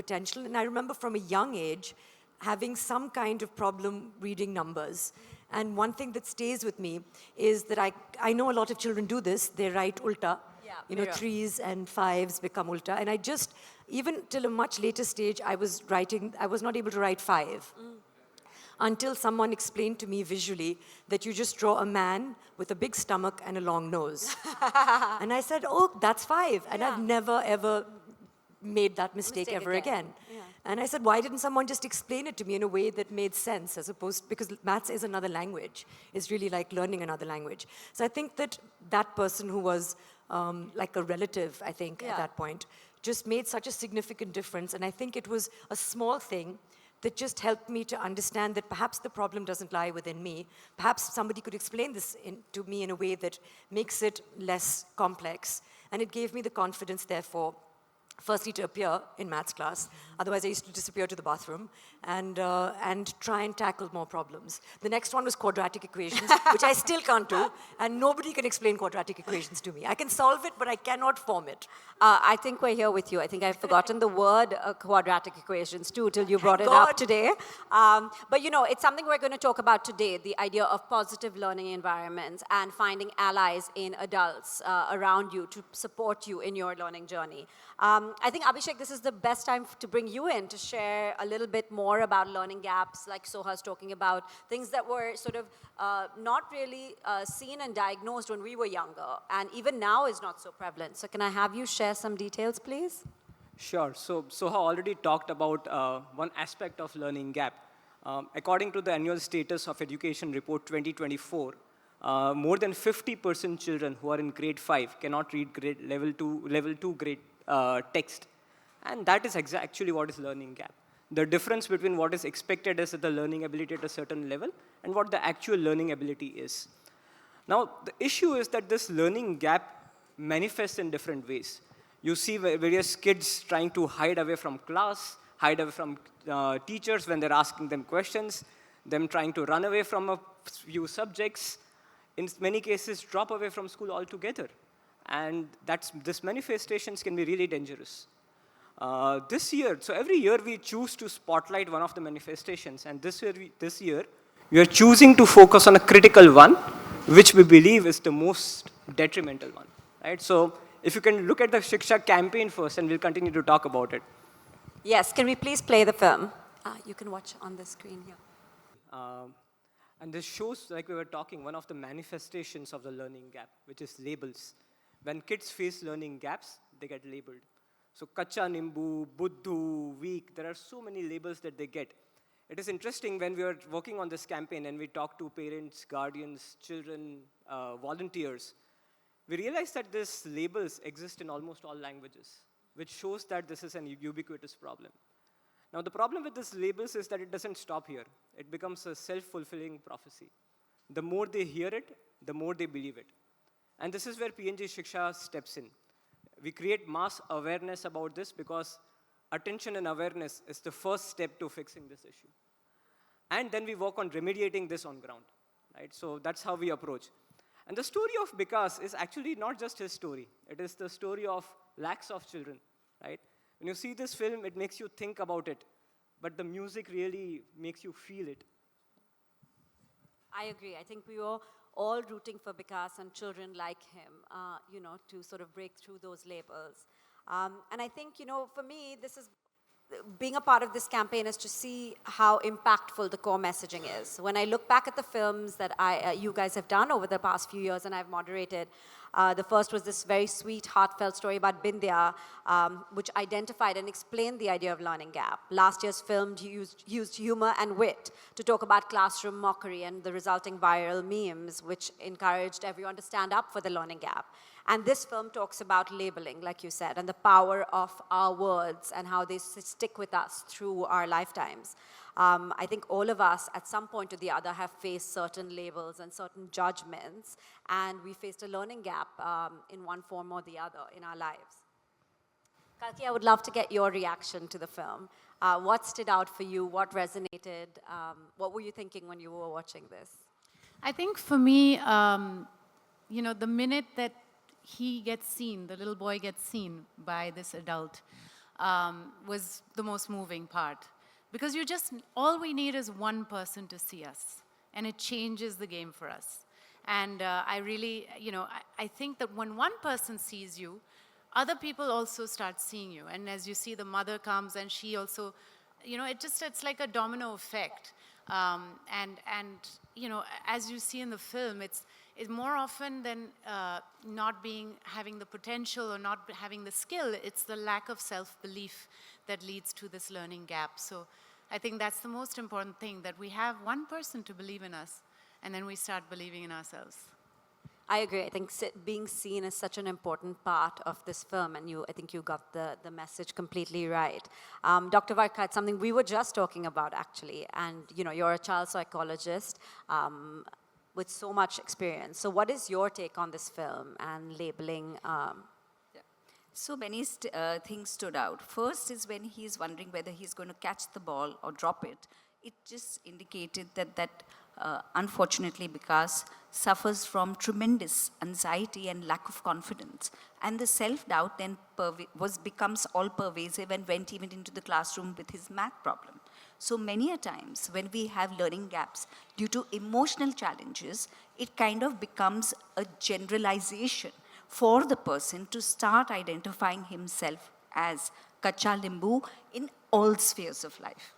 potential. And I remember from a young age having some kind of problem reading numbers. And one thing that stays with me is that I know a lot of children do this. They write ulta. Yeah, threes and fives become ulta. And I just, even till a much later stage, I was not able to write five. Until someone explained to me visually that you just draw a man with a big stomach and a long nose. And I said, oh, that's five. And I've never, ever made that mistake ever again. Yeah. And I said, why didn't someone just explain it to me in a way that made sense, as opposed, because maths is another language. It's really like learning another language. So I think that that person who was like a relative, I think, at that point, just made such a significant difference. And I think it was a small thing that just helped me to understand that perhaps the problem doesn't lie within me. Perhaps somebody could explain this to me in a way that makes it less complex. And it gave me the confidence, therefore, firstly to appear in maths class. Otherwise, I used to disappear to the bathroom and try and tackle more problems. The next one was quadratic equations, which I still can't do, and nobody can explain quadratic equations to me. I can solve it, but I cannot form it. I think we're here with you. I think I've forgotten the word quadratic equations too till you brought it up today. But it's something we're going to talk about today, the idea of positive learning environments and finding allies in adults around you to support you in your learning journey. I think, Abhishek, this is the best time to bring you in to share a little bit more about learning gaps, like Soha's talking about, things that were sort of not really seen and diagnosed when we were younger, and even now is not so prevalent. So can I have you share some details, please? Sure. So Soha already talked about one aspect of learning gap. According to the annual status of education report 2024, more than 50% children who are in grade 5 cannot read level 2 grade text. And that is actually what is learning gap. The difference between what is expected as the learning ability at a certain level and what the actual learning ability is. Now, the issue is that this learning gap manifests in different ways. You see various kids trying to hide away from class, hide away from teachers when they're asking them questions, them trying to run away from a few subjects, in many cases drop away from school altogether. And this manifestations can be really dangerous. This year, so every year we choose to spotlight one of the manifestations, and this year we are choosing to focus on a critical one, which we believe is the most detrimental one, right? So if you can look at the Shiksha campaign first, and we'll continue to talk about it. Yes, can we please play the film? You can watch on the screen here. And this shows, like we were talking, one of the manifestations of the learning gap, which is labels. When kids face learning gaps, they get labeled. So Kacha Nimbu, Buddhu, weak, there are so many labels that they get. It is interesting when we were working on this campaign and we talked to parents, guardians, children, volunteers, we realized that these labels exist in almost all languages, which shows that this is an ubiquitous problem. Now the problem with these labels is that it doesn't stop here. It becomes a self-fulfilling prophecy. The more they hear it, the more they believe it. And this is where P&G Shiksha steps in. We create mass awareness about this because attention and awareness is the first step to fixing this issue. And then we work on remediating this on ground, right? So that's how we approach. And the story of Vikas is actually not just his story. It is the story of lakhs of children, right? When you see this film, it makes you think about it, but the music really makes you feel it. I agree. I think we were all rooting for Vikas and children like him, to sort of break through those labels. And I think, for me, being a part of this campaign is to see how impactful the core messaging is. When I look back at the films that you guys have done over the past few years and I've moderated, the first was this very sweet, heartfelt story about Bindya, which identified and explained the idea of learning gap. Last year's film used humor and wit to talk about classroom mockery and the resulting viral memes, which encouraged everyone to stand up for the learning gap. And this film talks about labeling, like you said, and the power of our words and how they stick with us through our lifetimes. I think all of us, at some point or the other, have faced certain labels and certain judgments, and we faced a learning gap in one form or the other in our lives. Kalki, I would love to get your reaction to the film. What stood out for you? What resonated? What were you thinking when you were watching this? I think for me, the minute that he gets seen, the little boy gets seen by this adult, was the most moving part. Because all we need is one person to see us, and it changes the game for us. And I really, I think that when one person sees you, other people also start seeing you. And as you see, the mother comes and she also, it's like a domino effect. And as you see in the film, it's more often than not having the potential or not having the skill, it's the lack of self-belief that leads to this learning gap. So I think that's the most important thing, that we have one person to believe in us, and then we start believing in ourselves. I agree. I think being seen is such an important part of this film, and I think you got the message completely right. Dr. Varka, it's something we were just talking about, actually, and you're a child psychologist with so much experience. So what is your take on this film and labeling? So many things stood out. First is when he's wondering whether he's going to catch the ball or drop it. It just indicated that unfortunately, Vikas suffers from tremendous anxiety and lack of confidence. And the self-doubt then becomes all-pervasive and went even into the classroom with his math problem. So many a times when we have learning gaps due to emotional challenges, it kind of becomes a generalization for the person to start identifying himself as kacha limbu in all spheres of life.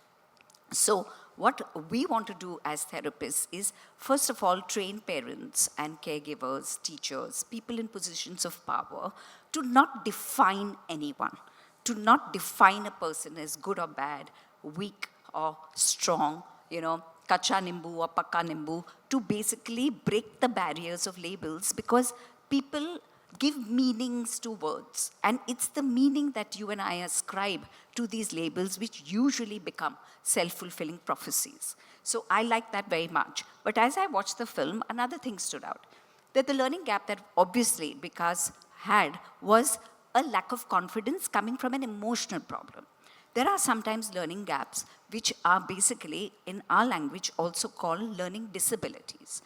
So what we want to do as therapists is, first of all, train parents and caregivers, teachers, people in positions of power to not define anyone, to not define a person as good or bad, weak or strong, kacha nimbu or pakka nimbu, to basically break the barriers of labels, because people give meanings to words. And it's the meaning that you and I ascribe to these labels which usually become self-fulfilling prophecies. So I like that very much. But as I watched the film, another thing stood out. That the learning gap that obviously Vikas had was a lack of confidence coming from an emotional problem. There are sometimes learning gaps which are basically, in our language, also called learning disabilities.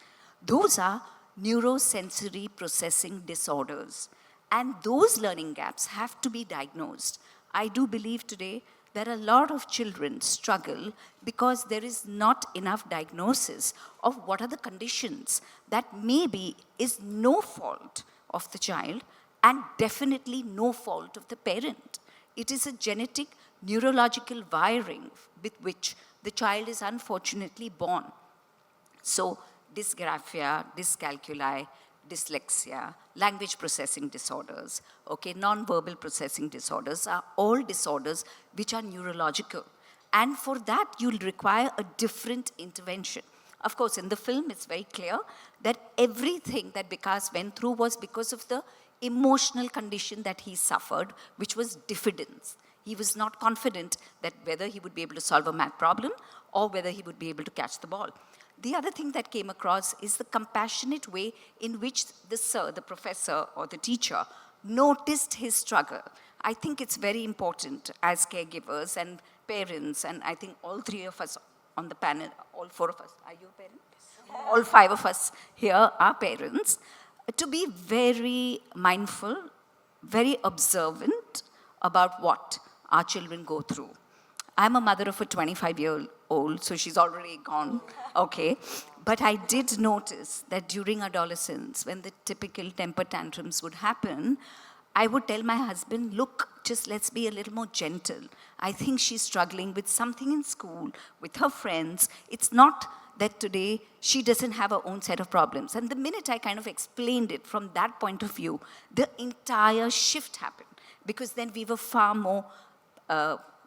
Those are neurosensory processing disorders. And those learning gaps have to be diagnosed. I do believe today that a lot of children struggle because there is not enough diagnosis of what are the conditions that maybe is no fault of the child and definitely no fault of the parent. It is a genetic neurological wiring with which the child is unfortunately born. So dysgraphia, dyscalculia, dyslexia, language processing disorders, non-verbal processing disorders are all disorders which are neurological. And for that, you'll require a different intervention. Of course, in the film, it's very clear that everything that Vikas went through was because of the emotional condition that he suffered, which was diffidence. He was not confident that whether he would be able to solve a math problem or whether he would be able to catch the ball. The other thing that came across is the compassionate way in which the professor or the teacher noticed his struggle. I think it's very important as caregivers and parents, and I think all three of us on the panel, all four of us, are you a parent? Yes. All five of us here are parents, to be very mindful, very observant about what our children go through. I'm a mother of a 25-year-old, so she's already gone, But I did notice that during adolescence, when the typical temper tantrums would happen, I would tell my husband, look, just let's be a little more gentle. I think she's struggling with something in school, with her friends. It's not that today she doesn't have her own set of problems. And the minute I kind of explained it from that point of view, the entire shift happened. Because then we were far more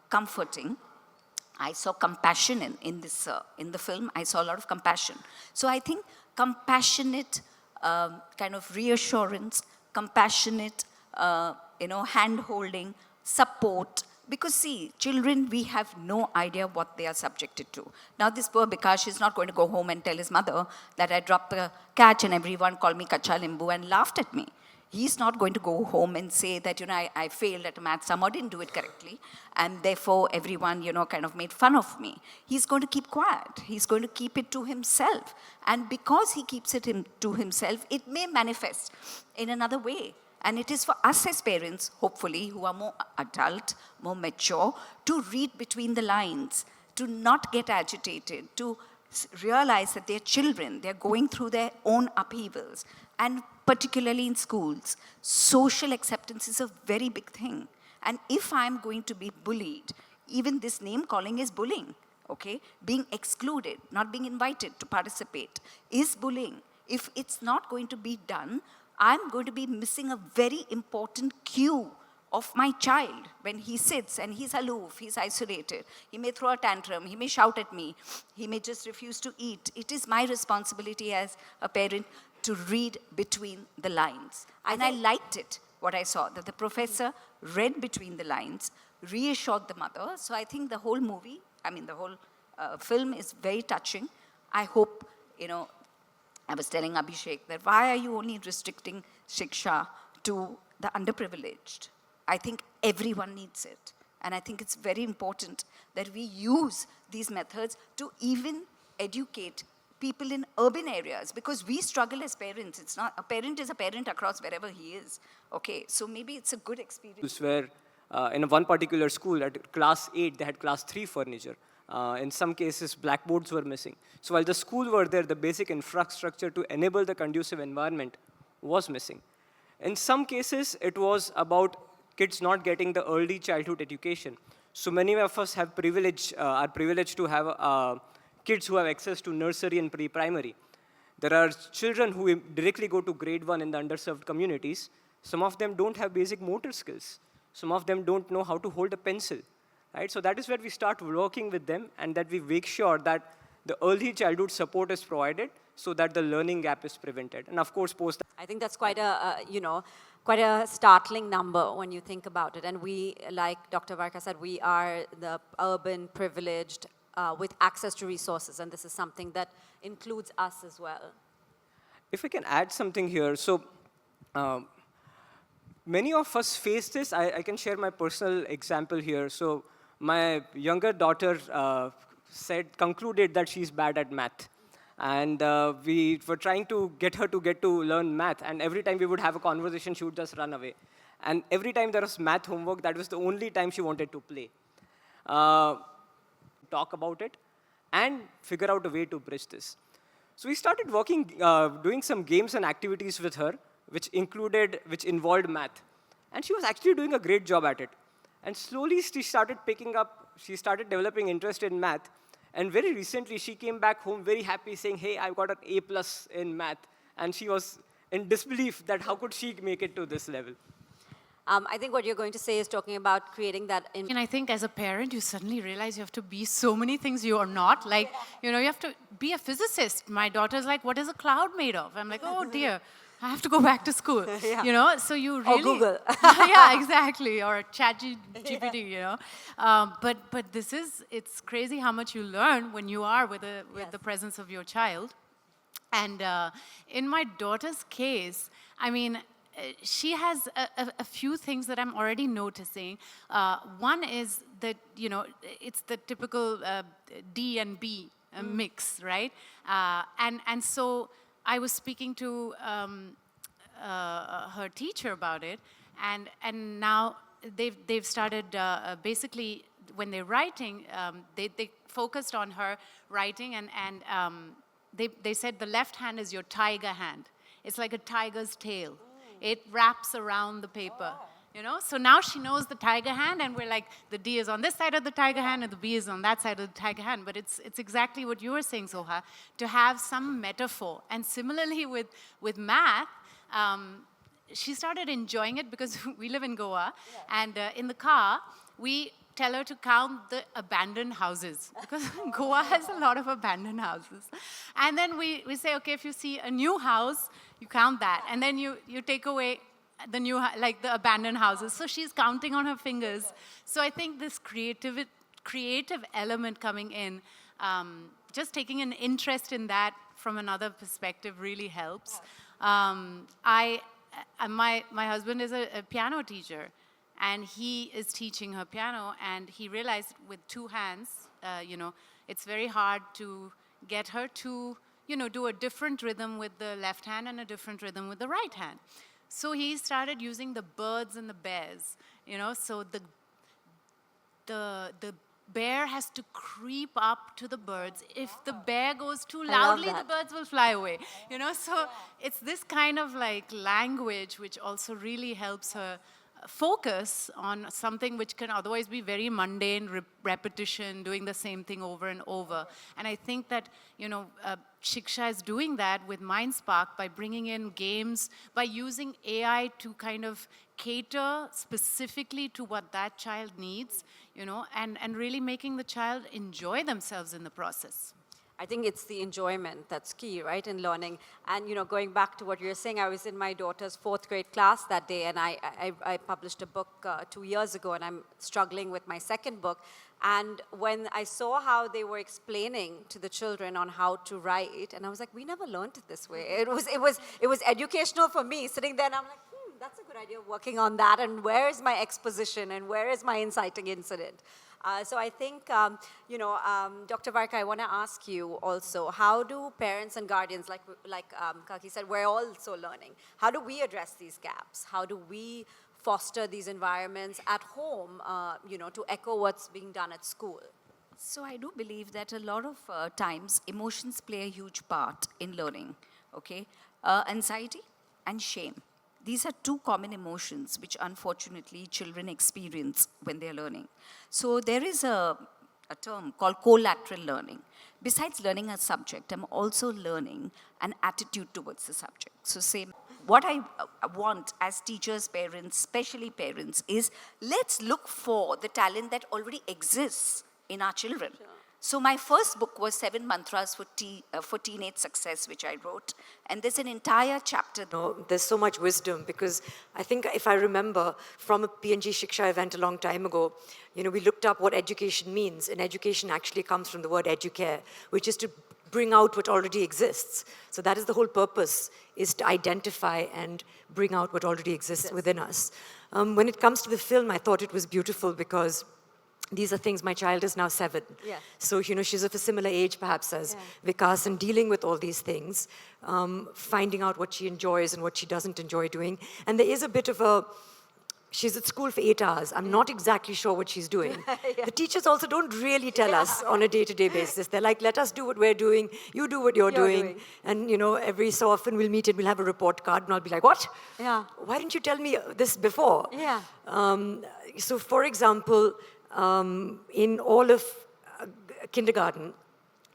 comforting. I saw compassion in the film. I saw a lot of compassion. So I think compassionate kind of reassurance, compassionate, hand-holding, support. Because see, children, we have no idea what they are subjected to. Now this poor Bikash is not going to go home and tell his mother that I dropped the catch and everyone called me Kacha Limbu and laughed at me. He's not going to go home and say that, I failed at a math sum or didn't do it correctly, and therefore everyone, kind of made fun of me. He's going to keep quiet. He's going to keep it to himself. And because he keeps it to himself, it may manifest in another way. And it is for us as parents, hopefully, who are more adult, more mature, to read between the lines, to not get agitated, to realize that they're children, they're going through their own upheavals. And particularly in schools, social acceptance is a very big thing. And if I'm going to be bullied, even this name calling is bullying, okay? Being excluded, not being invited to participate is bullying. If it's not going to be done, I'm going to be missing a very important cue of my child when he sits and he's aloof, he's isolated. He may throw a tantrum, he may shout at me, he may just refuse to eat. It is my responsibility as a parent to read between the lines. And I liked it, what I saw, that the professor read between the lines, reassured the mother. So I think the whole movie, the whole film is very touching. I hope, I was telling Abhishek that why are you only restricting Shiksha to the underprivileged? I think everyone needs it. And I think it's very important that we use these methods to even educate people in urban areas, because we struggle as parents. It's not, a parent is a parent across wherever he is. Okay, so maybe it's a good experience. Where in one particular school at class 8, they had class 3 furniture. In some cases, blackboards were missing. So while the school were there, the basic infrastructure to enable the conducive environment was missing. In some cases, it was about kids not getting the early childhood education. So many of us have are privileged to have kids who have access to nursery and pre-primary. There are children who directly go to grade 1 in the underserved communities. Some of them don't have basic motor skills. Some of them don't know how to hold a pencil. Right? So that is where we start working with them, and that we make sure that the early childhood support is provided so that the learning gap is prevented. And of course, post. I think that's quite a startling number when you think about it. And we, like Dr. Varka said, we are the urban privileged with access to resources, and this is something that includes us as well. If I can add something here, so many of us face this. I can share my personal example here. So my younger daughter concluded that she's bad at math. And we were trying to get her to learn math. And every time we would have a conversation, she would just run away. And every time there was math homework, that was the only time she wanted to play. Talk about it and figure out a way to bridge this. So we started doing some games and activities with her, which involved math. And she was actually doing a great job at it. And slowly she started developing interest in math. And very recently, she came back home very happy saying, hey, I got an A+ in math. And she was in disbelief that how could she make it to this level. I think what you're going to say is talking about creating that. And I think as a parent, you suddenly realize you have to be so many things you are not. Like, you have to be a physicist. My daughter's like, what is a cloud made of? I'm like, oh dear, I have to go back to school. Yeah. So you really. Or Google. Yeah, exactly. Or ChatGPT, But it's crazy how much you learn when you are with the presence of your child. And in my daughter's case, she has a few things that I'm already noticing. One is that, it's the typical D and B mix, right? And so I was speaking to her teacher about it, and now they've started basically when they're writing, they focused on her writing, and they said the left hand is your tiger hand. It's like a tiger's tail. It wraps around the paper, So now she knows the tiger hand, and we're like, the D is on this side of the tiger hand, and the B is on that side of the tiger hand. But it's exactly what you were saying, Soha, to have some metaphor. And similarly with math, she started enjoying it because we live in Goa, and in the car, we tell her to count the abandoned houses, because Goa has a lot of abandoned houses. And then we say, okay, if you see a new house, you count that. And then you take away the the abandoned houses. So she's counting on her fingers. So I think this creative element coming in, just taking an interest in that from another perspective really helps. My husband is a piano teacher, and he is teaching her piano, and he realized with two hands, it's very hard to get her to, do a different rhythm with the left hand and a different rhythm with the right hand. So he started using the birds and the bears, so the bear has to creep up to the birds. If the bear goes too loudly, the birds will fly away. So it's this kind of like language which also really helps her focus on something which can otherwise be very mundane, repetition, doing the same thing over and over. And I think that, Shiksha is doing that with MindSpark by bringing in games, by using AI to kind of cater specifically to what that child needs, and really making the child enjoy themselves in the process. I think it's the enjoyment that's key, right, in learning. And, going back to what you were saying, I was in my daughter's 4th grade class that day, and I published a book 2 years ago, and I'm struggling with my 2nd book. And when I saw how they were explaining to the children on how to write, and I was like, we never learned it this way. It was educational for me, sitting there, and I'm like, that's a good idea, working on that, and where is my exposition, and where is my inciting incident? So I think, Dr. Varka, I want to ask you also, how do parents and guardians, like Kalki said, we're also learning. How do we address these gaps? How do we foster these environments at home, to echo what's being done at school? So I do believe that a lot of times emotions play a huge part in learning, okay? Anxiety and shame. These are 2 common emotions which unfortunately children experience when they're learning. So there is a term called collateral learning. Besides learning a subject, I'm also learning an attitude towards the subject. So what I want as teachers, parents, especially parents, is let's look for the talent that already exists in our children. Sure. So my first book was 7 Mantras for Teenage Success, which I wrote. And there's an entire chapter. There's so much wisdom, because I think if I remember from a P&G Shiksha event a long time ago, we looked up what education means. And education actually comes from the word educare, which is to bring out what already exists. So that is the whole purpose, is to identify and bring out what already exists within us. When it comes to the film, I thought it was beautiful because these are things, my child is now 7. Yeah. So, she's of a similar age perhaps as Vikas, and dealing with all these things, finding out what she enjoys and what she doesn't enjoy doing. And there is a bit of she's at school for 8 hours. I'm not exactly sure what she's doing. The teachers also don't really tell us on a day-to-day basis. They're like, let us do what we're doing, you do what you're doing. And, every so often we'll meet and we'll have a report card, and I'll be like, what? Yeah. Why didn't you tell me this before? Yeah. So, for example, in all of kindergarten,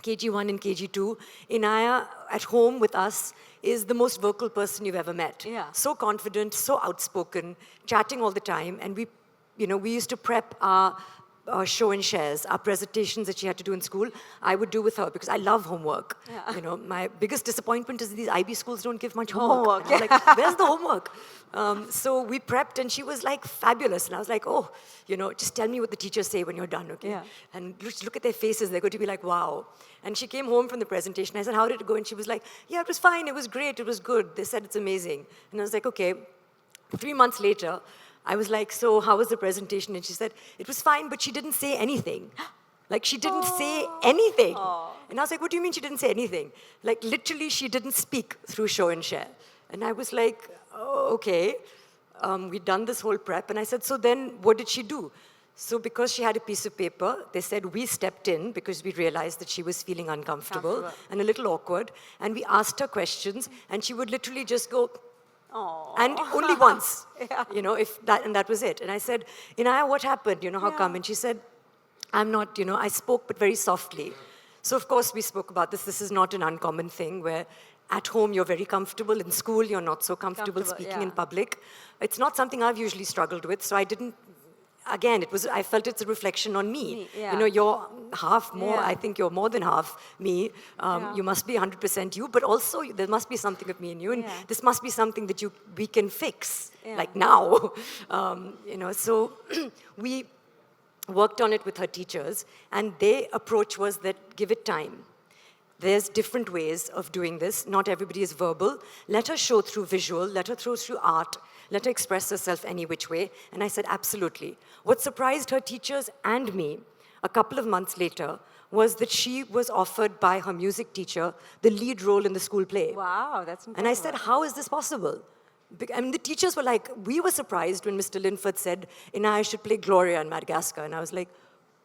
KG1 and KG2, Inaya at home with us is the most vocal person you've ever met. Yeah. So confident, so outspoken, chatting all the time. And we used to prep our show and shares, our presentations that she had to do in school, I would do with her because I love homework. Yeah. My biggest disappointment is these IB schools don't give much homework. And I'm like, where's the homework? So we prepped, and she was like fabulous. And I was like, oh, just tell me what the teachers say when you're done, okay? Yeah. And just look at their faces. They're going to be like, wow. And she came home from the presentation. I said, how did it go? And she was like, yeah, it was fine. It was great. It was good. They said it's amazing. And I was like, okay. 3 months later, I was like, so how was the presentation? And she said, it was fine, but she didn't say anything. Like, she didn't say anything. And I was like, what do you mean she didn't say anything? Like, literally, she didn't speak through show and share. And I was like, oh, okay. We'd done this whole prep. And I said, so then what did she do? So because she had a piece of paper, they said we stepped in because we realized that she was feeling uncomfortable and a little awkward. And we asked her questions, and she would literally just go, and only once, and that was it. And I said, Inaya, what happened? How come? And she said, I'm not, I spoke, but very softly. So of course we spoke about this. This is not an uncommon thing where at home you're very comfortable, in school you're not so comfortable speaking in public. It's not something I've usually struggled with, so I didn't. Again, I felt it's a reflection on me. You're half more, I think you're more than half me. You must be 100% you, but also there must be something of me in you, and this must be something that we can fix, like now. So we worked on it with her teachers, and their approach was that give it time. There's different ways of doing this. Not everybody is verbal. Let her show through visual, let her show through art, let her express herself any which way. And I said, absolutely. What surprised her teachers and me a couple of months later was that she was offered by her music teacher the lead role in the school play. Wow, that's incredible. And I said, how is this possible? I mean, the teachers were like, we were surprised when Mr. Linford said, Inaya should play Gloria in Madagascar. And I was like,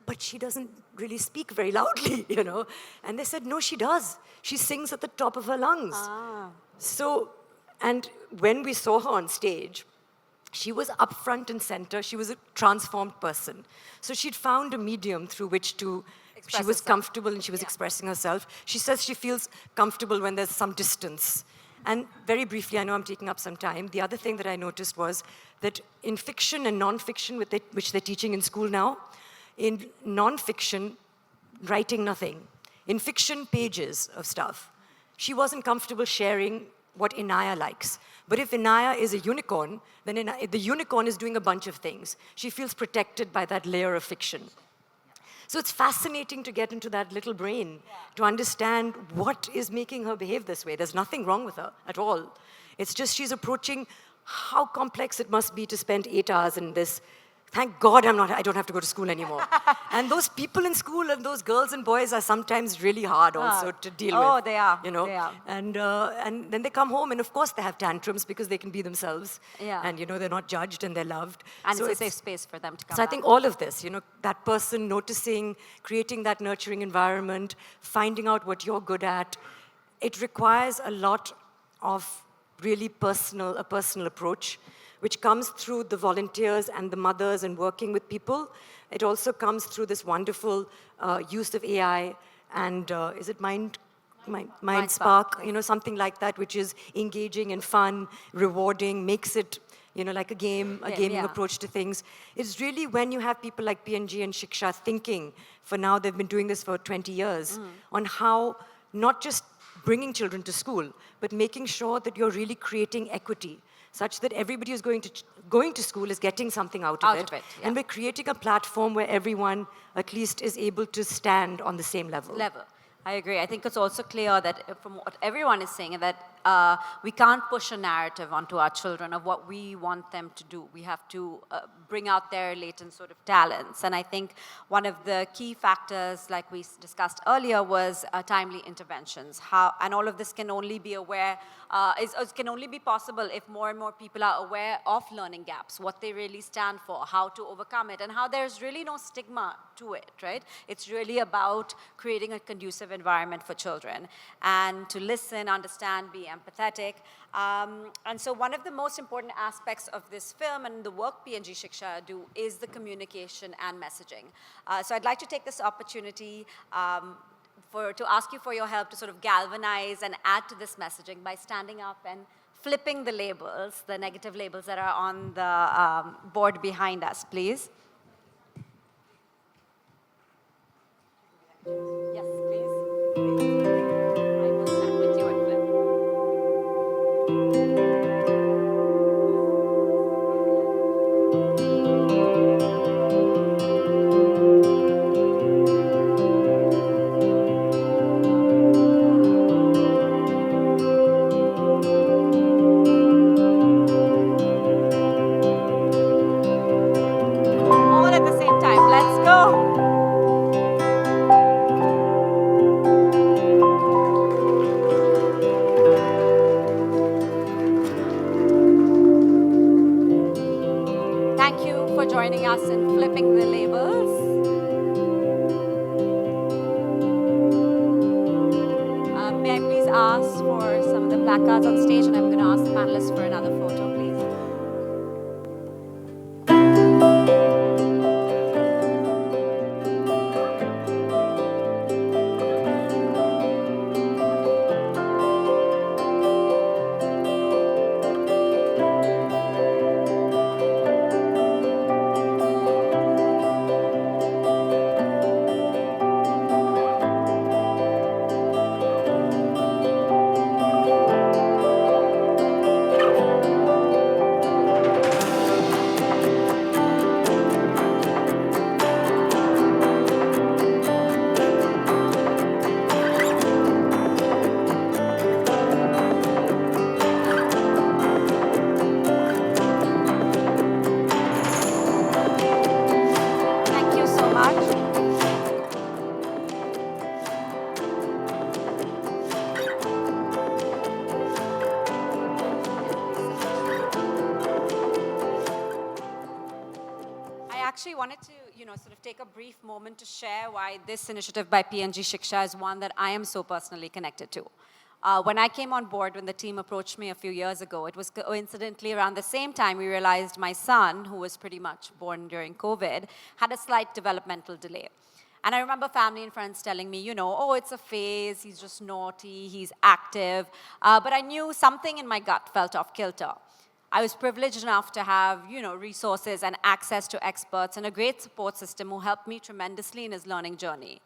but she doesn't really speak very loudly, you know? And they said, no, she does. She sings at the top of her lungs. So, and when we saw her on stage, she was up front and center. She was a transformed person. So she'd found a medium through which to, she was comfortable and she was expressing herself. She says she feels comfortable when there's some distance. And very briefly, I know I'm taking up some time, the other thing that I noticed was that in fiction and non-fiction, which they're teaching in school now, in non-fiction, writing nothing. In fiction, pages of stuff. She wasn't comfortable sharing what Inaya likes. But if Inaya is a unicorn, then the unicorn is doing a bunch of things. She feels protected by that layer of fiction. So it's fascinating to get into that little brain, to understand what is making her behave this way. There's nothing wrong with her at all. It's just she's approaching how complex it must be to spend 8 hours in this. Thank God I don't have to go to school anymore. And those people in school and those girls and boys are sometimes really hard also to deal with. Oh, they are. You know? They are. And then they come home and of course they have tantrums because they can be themselves. Yeah. And you know, they're not judged and they're loved. And So it's a safe space for them to come So I back. think all of this, you know, that person noticing, creating that nurturing environment, finding out what you're good at, it requires a lot of really a personal approach, which comes through the volunteers and the mothers and working with people. It also comes through this wonderful use of AI and is it MindSpark, you know, something like that, which is engaging and fun, rewarding, makes it, you know, like a game, a gaming approach to things. It's really when you have people like P&G and Shiksha thinking, for now they've been doing this for 20 years, on how not just bringing children to school, but making sure that you're really creating equity, such that everybody who's going to school is getting something out of it. And we're creating a platform where everyone at least is able to stand on the same level. I agree. I think it's also clear that from what everyone is saying, that we can't push a narrative onto our children of what we want them to do. We have to bring out their latent sort of talents. And I think one of the key factors, like we discussed earlier, was timely interventions. And all of this can only be can only be possible if more and more people are aware of learning gaps, what they really stand for, how to overcome it, and how there's really no stigma to it, right? It's really about creating a conducive environment for children and to listen, understand, be empathetic. And so one of the most important aspects of this film and the work P&G Shiksha do is the communication and messaging. So I'd like to take this opportunity to ask you for your help to sort of galvanize and add to this messaging by standing up and flipping the labels, the negative labels that are on the board behind us, please. Yes, please. I will stand with you and flip. All at the same time. Let's go. Thank you for joining us in flipping the labels. May I please ask for some of the placards on stage, and I'm going to ask the panelists for another photo, please. sort of take a brief moment to share why this initiative by P&G Shiksha is one that I am so personally connected to. When I came on board, when the team approached me a few years ago, it was coincidentally around the same time we realized my son, who was pretty much born during COVID, had a slight developmental delay. And I remember family and friends telling me, oh, it's a phase, he's just naughty, he's active. But I knew something in my gut felt off kilter. I was privileged enough to have, resources and access to experts and a great support system who helped me tremendously in his learning journey.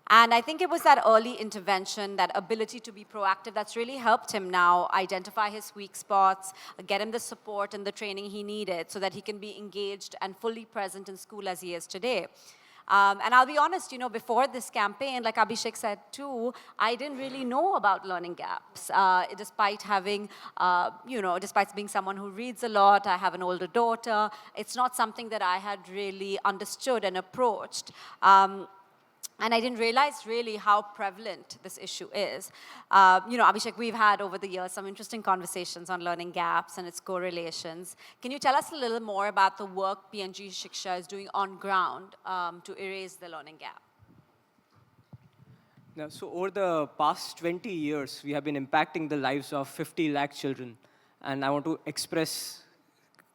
And I think it was that early intervention, that ability to be proactive, that's really helped him now identify his weak spots, get him the support and the training he needed so that he can be engaged and fully present in school as he is today. And I'll be honest, before this campaign, like Abhishek said too, I didn't really know about learning gaps. Despite having, despite being someone who reads a lot, I have an older daughter, it's not something that I had really understood and approached. And I didn't realize really how prevalent this issue is. Abhishek, we've had over the years some interesting conversations on learning gaps and its correlations. Can you tell us a little more about the work P&G Shiksha is doing on ground to erase the learning gap? Now, so over the past 20 years, we have been impacting the lives of 50 lakh children. And I want to express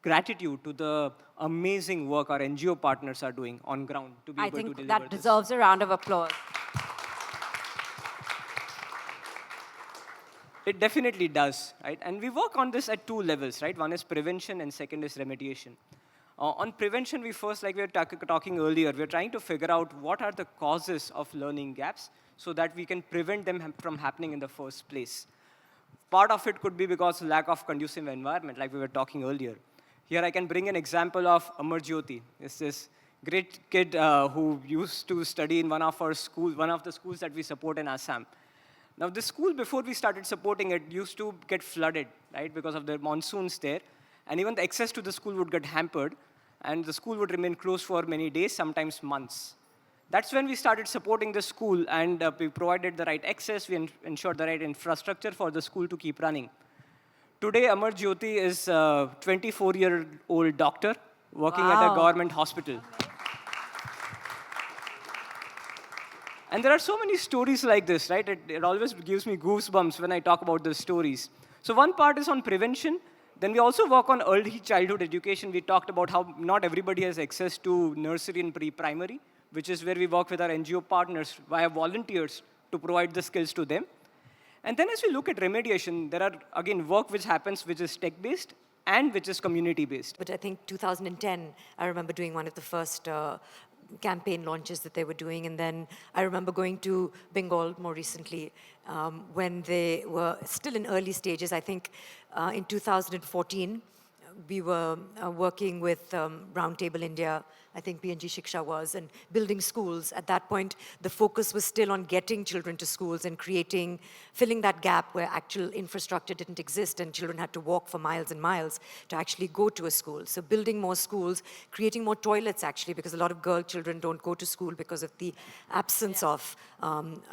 gratitude to the amazing work our NGO partners are doing on ground to be able to deliver this. I think that deserves a round of applause. It definitely does, right? And we work on this at two levels, right? One is prevention and second is remediation. On prevention, we first, like we were talking earlier, we're trying to figure out what are the causes of learning gaps so that we can prevent them from happening in the first place. Part of it could be because lack of conducive environment, like we were talking earlier. Here I can bring an example of Amar Jyoti. It's this great kid who used to study in one of the schools that we support in Assam. Now this school, before we started supporting it, used to get flooded, right, because of the monsoons there. And even the access to the school would get hampered, and the school would remain closed for many days, sometimes months. That's when we started supporting the school, and we provided the right access, we ensured the right infrastructure for the school to keep running. Today, Amar Jyoti is a 24-year-old doctor working at a government hospital. And there are so many stories like this, right? It always gives me goosebumps when I talk about those stories. So one part is on prevention. Then we also work on early childhood education. We talked about how not everybody has access to nursery and pre-primary, which is where we work with our NGO partners via volunteers to provide the skills to them. And then as we look at remediation, there are, again, work which happens which is tech-based and which is community-based. But I think 2010, I remember doing one of the first campaign launches that they were doing. And then I remember going to Bengal more recently when they were still in early stages. I think in 2014, we were working with Roundtable India, I think P&G Shiksha was, and building schools. At that point, the focus was still on getting children to schools and filling that gap where actual infrastructure didn't exist and children had to walk for miles and miles to actually go to a school. So building more schools, creating more toilets actually, because a lot of girl children don't go to school because of the absence of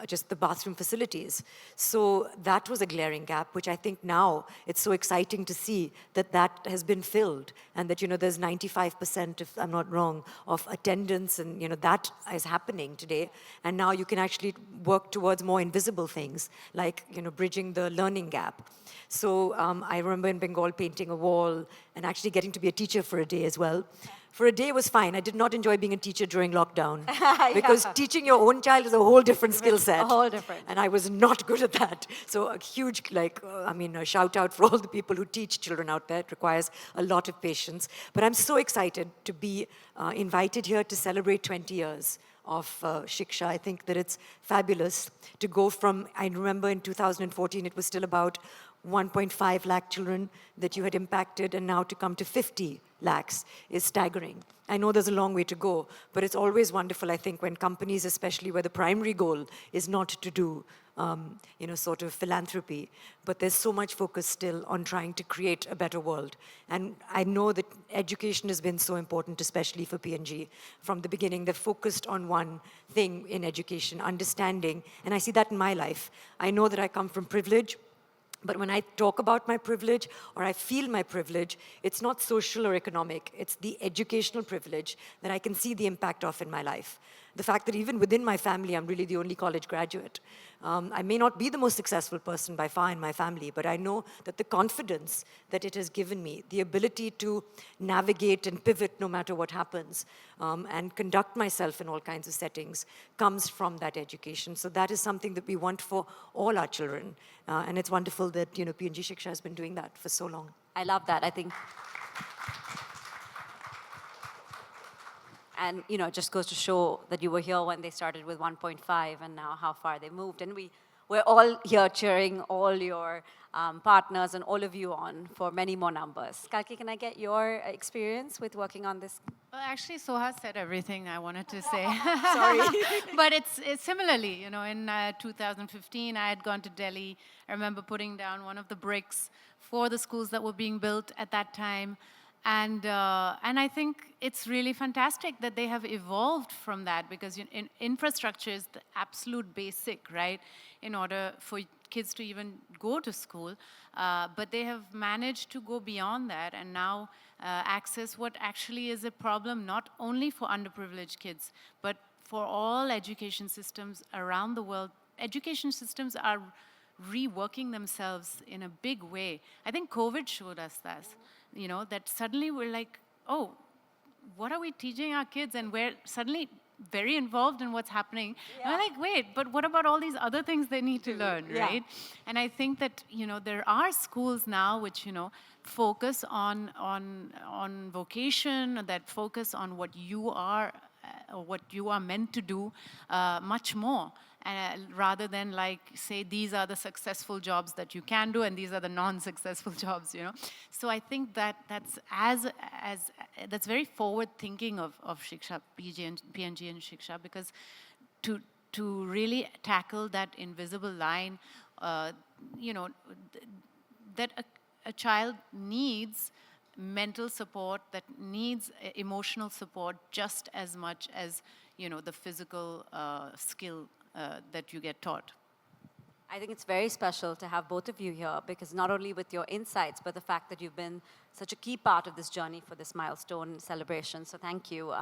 just the bathroom facilities. So that was a glaring gap, which I think now it's so exciting to see that that has been filled and that, there's 95%, if I'm not wrong, of attendance, and that is happening today. And now you can actually work towards more invisible things, like bridging the learning gap. So I remember in Bengal painting a wall and actually getting to be a teacher for a day as well. For a day was fine. I did not enjoy being a teacher during lockdown because teaching your own child is a whole different skill set. A whole different. And I was not good at that. So a huge, a shout out for all the people who teach children out there. It requires a lot of patience. But I'm so excited to be invited here to celebrate 20 years of Shiksha. I think that it's fabulous to go from, I remember in 2014, it was still about 1.5 lakh children that you had impacted, and now to come to 50 lakhs is staggering. I know there's a long way to go, but it's always wonderful, I think, when companies, especially where the primary goal is not to do, sort of philanthropy, but there's so much focus still on trying to create a better world. And I know that education has been so important, especially for P&G. From the beginning, they've focused on one thing in education, understanding, and I see that in my life. I know that I come from privilege, But when I talk about my privilege or I feel my privilege, it's not social or economic. It's the educational privilege that I can see the impact of in my life. The fact that even within my family, I'm really the only college graduate. I may not be the most successful person by far in my family, but I know that the confidence that it has given me, the ability to navigate and pivot no matter what happens, and conduct myself in all kinds of settings, comes from that education. So that is something that we want for all our children. And it's wonderful that, P&G Shiksha has been doing that for so long. I love that. I think, and it just goes to show that you were here when they started with 1.5 and now how far they moved. And we're all here cheering all your partners and all of you on for many more numbers. Kalki, can I get your experience with working on this? Well, actually, Soha said everything I wanted to say. Sorry. But it's similarly, in 2015, I had gone to Delhi. I remember putting down one of the bricks for the schools that were being built at that time. And I think it's really fantastic that they have evolved from that, because infrastructure is the absolute basic, right, in order for kids to even go to school. But they have managed to go beyond that and now access what actually is a problem not only for underprivileged kids, but for all education systems around the world. Education systems are reworking themselves in a big way. I think COVID showed us that. That suddenly we're like, oh, what are we teaching our kids? And we're suddenly very involved in what's happening. Yeah. And we're like, wait, but what about all these other things they need to learn, right? And I think that, there are schools now which, focus on vocation, that focus on what you are, or what you are meant to do much more. Rather than say, these are the successful jobs that you can do and these are the non-successful jobs, So I think that's that's very forward thinking of Shiksha, P&G and Shiksha, because to really tackle that invisible line, that a child needs mental support, that needs emotional support just as much as, the physical skill that you get taught. I think it's very special to have both of you here, because not only with your insights, but the fact that you've been such a key part of this journey for this milestone celebration. So thank you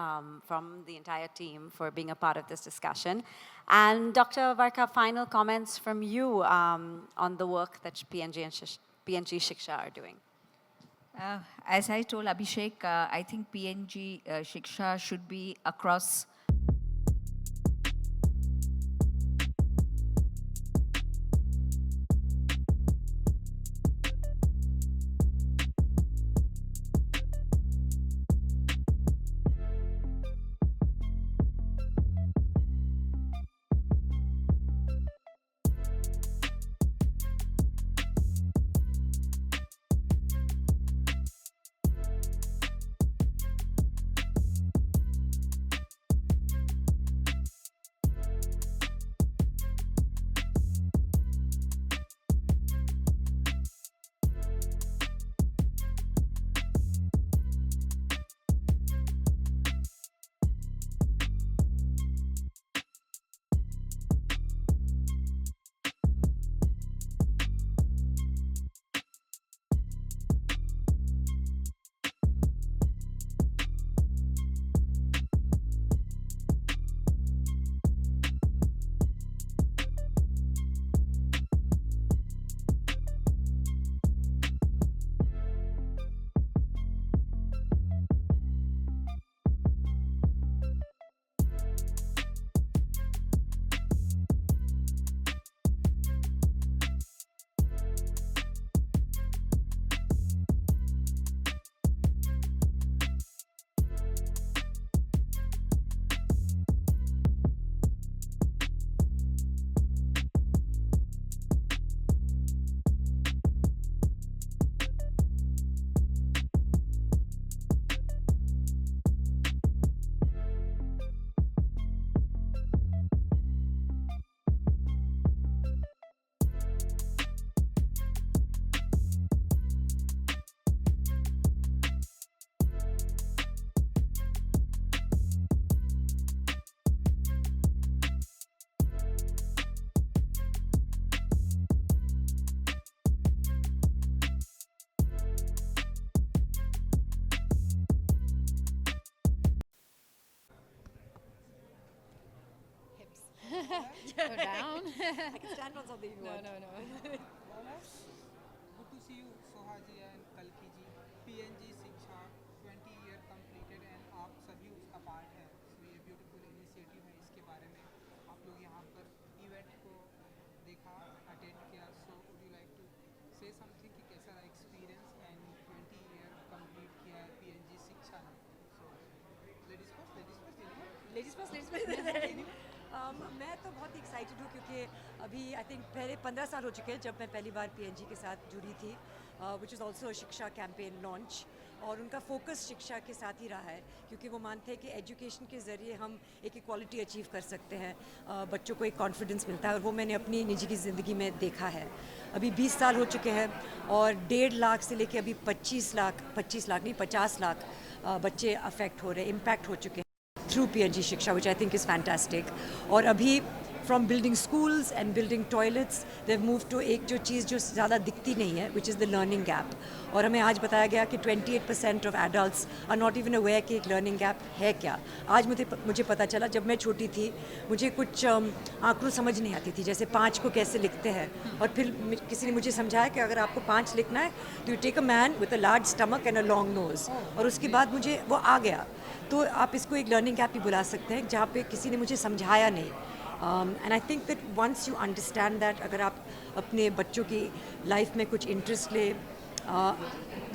from the entire team for being a part of this discussion. And Dr. Varka, final comments from you on the work that P&G Shiksha are doing. As I told Abhishek, I think P&G Shiksha should be across Go down. I can stand on something if you want. No. Good to see you, Soha ji and Kalki ji. P&G Shiksha 20 year completed and आप सभी उसका part है. So ये beautiful initiative है. इसके बारे में आप लोग यहाँ पर event को देखा, attend किया. So would you like to say something कि कैसा रहा experience and 20 year complete किया है P&G Shiksha ने. So ladies first. Ladies first. मैं तो बहुत एक्साइटेड हूँ क्योंकि अभी आई थिंक पहले 15 साल हो चुके हैं जब मैं पहली बार P&G के साथ जुड़ी थी, विच इज़ ऑल्सो शिक्षा कैंपेन लॉन्च, और उनका फोकस शिक्षा के साथ ही रहा है क्योंकि वो मानते हैं कि एजुकेशन के ज़रिए हम एक इक्वालिटी अचीव कर सकते हैं, बच्चों को एक कॉन्फिडेंस मिलता है, और वो मैंने अपनी निजी की ज़िंदगी में देखा है. अभी 20 साल हो चुके हैं और 1.5 लाख से लेके अभी 25 लाख नहीं 50 लाख बच्चे अफेक्ट हो रहे, इम्पैक्ट हो चुके हैं through P&G Shiksha, which I think is fantastic. और अभी from building schools and building toilets, they've moved to एक जो चीज़ जो ज़्यादा दिखती नहीं है, which is the learning gap. और हमें आज बताया गया कि 28% of adults are not even aware कि एक learning gap है क्या. आज मुझे पता चला, जब मैं छोटी थी मुझे कुछ आंकड़ों समझ नहीं आती थी, जैसे 5 को कैसे लिखते हैं, और फिर किसी ने मुझे समझाया कि अगर आपको 5 लिखना है तो you take a man with a large stomach and a long nose. और उसके बाद मुझे वो आ गया. तो आप इसको एक लर्निंग गैप भी बुला सकते हैं जहाँ पे किसी ने मुझे समझाया नहीं. And I think that once you understand that, अगर आप अपने बच्चों की लाइफ में कुछ इंटरेस्ट ले,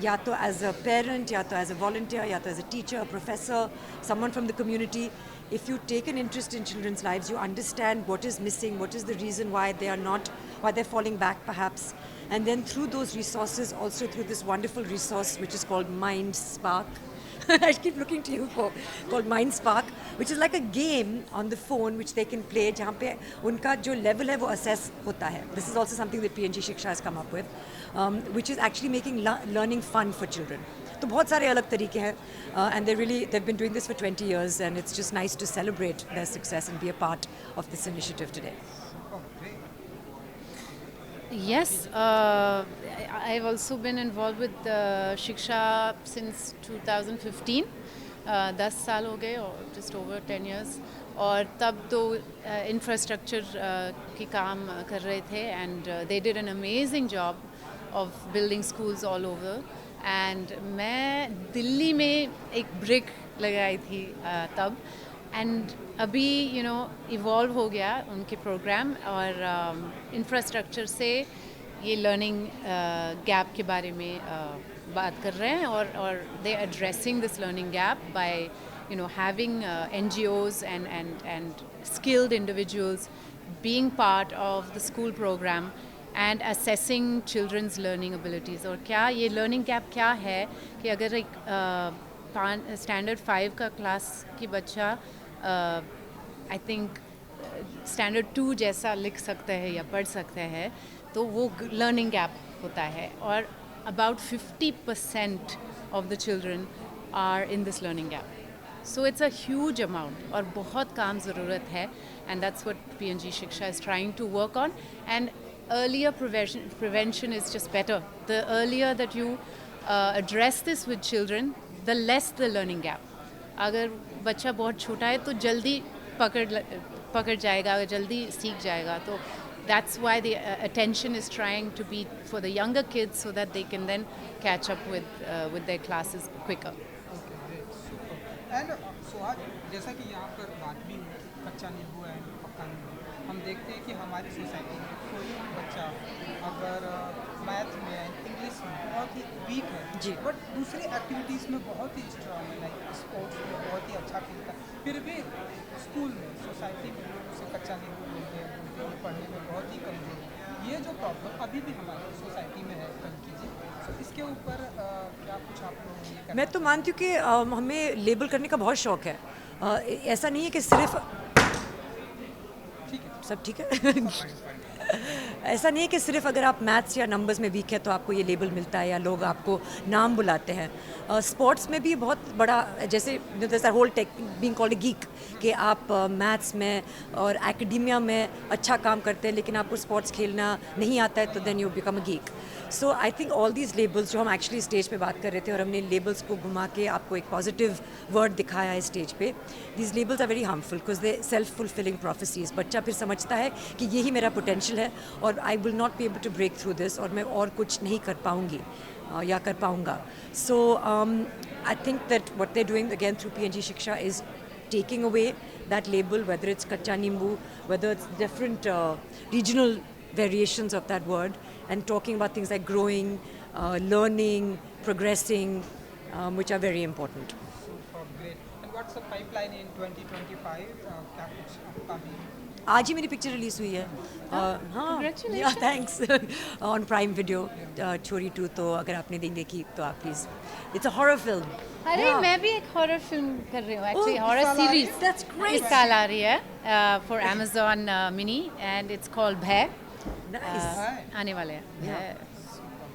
या तो एज अ पेरेंट, या तो एज अ वॉलंटियर, या तो as a teacher, professor, someone from the community, if you take an interest in children's lives, you understand what is missing, what is the reason why they're falling back perhaps, and then through those resources, also through this wonderful resource which is called Mind Spark. I keep looking to you for called Mind Spark, which is like a game on the phone which they can play, जहाँ पे उनका जो level है वो assess होता है. This is also something that P&G Shiksha has come up with, which is actually making learning fun for children. तो बहुत सारे अलग तरीके हैं, and they've been doing this for 20 years, and it's just nice to celebrate their success and be a part of this initiative today. Yes, I've also been involved with Shiksha since 2015. 10 साल हो गए, और just over 10 years. और तब तो infrastructure की काम कर रहे थे, and they did an amazing job of building schools all over. And मैं दिल्ली में एक brick लगाई थी तब, and अभी इवॉल्व हो गया उनके प्रोग्राम, और इंफ्रास्ट्रक्चर से ये लर्निंग गैप के बारे में बात कर रहे हैं, और they addressing this learning gap by having NGOs and skilled individuals being part of the school program and assessing children's learning abilities. और क्या ये learning gap क्या है कि अगर एक स्टैंडर्ड 5 का क्लास की बच्चा आई थिंक स्टैंडर्ड 2 जैसा लिख सकता है या पढ़ सकता है, तो वो लर्निंग गैप होता है, और about 50% of the children are in this learning gap. So it's a huge amount, और बहुत काम ज़रूरत है, and that's what P&G Shiksha is trying to work on. And earlier prevention is just better. The earlier that you address this with children, the less the learning gap. अगर बच्चा बहुत छोटा है तो जल्दी पकड़ जाएगा, जल्दी सीख जाएगा. तो that's why the attention is trying to be for the younger kids, so that they can then catch up with their classes quicker. Okay, great, super. And Soha, जैसा कि यहाँ पर बात भी हुई, कच्चा नींबू है पक्का नींबू, हम देखते हैं कि हमारी सोसाइटी में कोई बच्चा अगर मैथ में, इंग्लिश में बहुत ही वीक है जी, बट दूसरी एक्टिविटीज़ में बहुत ही स्ट्रांग है, लाइक स्पोर्ट्स में बहुत ही अच्छा खेलता है, फिर भी स्कूल में, सोसाइटी में लोग उसे कच्चा नींबू बोलते हैं, पढ़ने में बहुत ही कमजोर है. ये जो प्रॉब्लम अभी भी हमारी सोसाइटी में है, कल्की जी, तो इसके ऊपर क्या कुछ आप लोग? मैं तो मानती हूँ कि हमें लेबल करने का बहुत शौक है. ऐसा नहीं है कि सिर्फ ठीक है, सब ठीक है. ऐसा नहीं है कि सिर्फ अगर आप मैथ्स या नंबर्स में वीक है तो आपको ये लेबल मिलता है या लोग आपको नाम बुलाते हैं. स्पोर्ट्स में भी बहुत बड़ा, जैसे whole tech being called a geek, कि आप मैथ्स में और एकेडेमिया में अच्छा काम करते हैं लेकिन आपको स्पोर्ट्स खेलना नहीं आता है तो then you become a geek. So I think all these labels जो हम एक्चुअली स्टेज पे बात कर रहे थे और हमने लेबल्स को घुमा के आपको एक पॉजिटिव वर्ड दिखाया है स्टेज पे, these labels are very harmful because they self fulfilling prophecies. बच्चा फिर समझता है कि यही मेरा पोटेंशियल है और I will not be able to break through this, और मैं और कुछ नहीं कर पाऊंगी या कर पाऊंगा. So I think that what they doing again through P&G Shiksha is taking away that label, whether it's kacha nimbu, whether it's different regional variations of that word, and talking about things like growing, learning, progressing, which are very important. Super great. And what's the pipeline in 2025? क्या कुछ upcoming? आज ही मेरी picture release हुई है. हाँ, thanks. On prime video, छोरी 2. तो अगर आपने नहीं देखी तो आप please, it's a horror film. अरे मैं भी एक हॉरर फिल्म कर रही हूँ actually, horror series. That's great. इस साल आ रही है for Amazon mini and it's called भय. Nice. आने वाले हैं.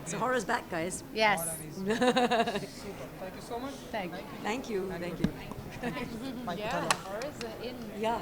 So horror's back, guys. Yes. Super. Thank you so much. Thank you. Thank you. Mike Yeah, horror's in. Yeah.